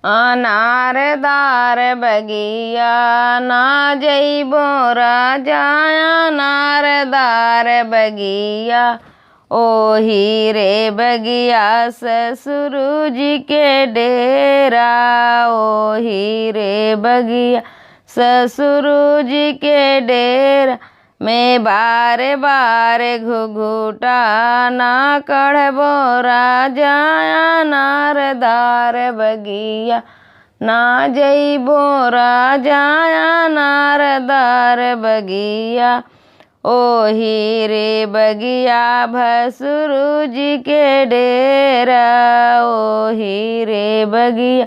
अनारदार बगिया ना जइबो राजा अनारदार बगिया। ओही रे बगिया ससुर जी के डेरा। ओही रे बगिया ससुर जी के डेरा। मैं बारे बारे घुघुटा ना कढ़बो राजा अनारदार बगिया ना जइबो राजा अनारदार बगिया। ओही रे बगिया भसुर जी के डेरा। ओही रे बगिया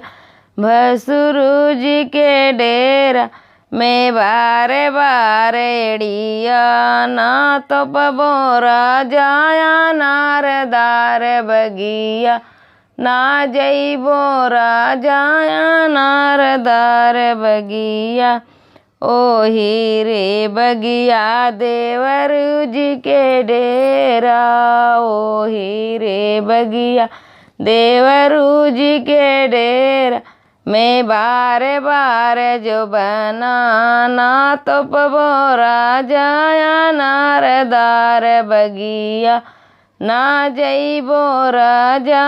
भसुर जी के डेरा। मैं बारे बारे एड़िया ना तो पबो राजा अनारदार बगिया ना जइबो राजा अनारदार बगिया। ओही रे बगिया देवर जी के डेरा। ओही रे बगिया देवर जी के डेरा। मैं बारे बारे जो बना ना तो पबो राजा अनारदार बगिया ना जइबो राजा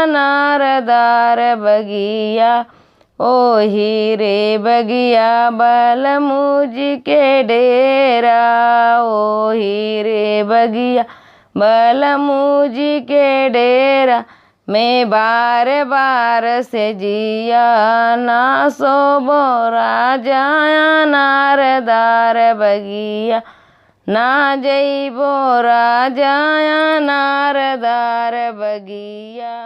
अनारदार बगिया। ओही रे बगिया बलमू जी के डेरा। ओही रे बगिया बलमू जी के डेरा। मैं बारे बार से जिया ना सोबो राजा अनारदार बगिया ना जइबो राजा अनारदार बगिया।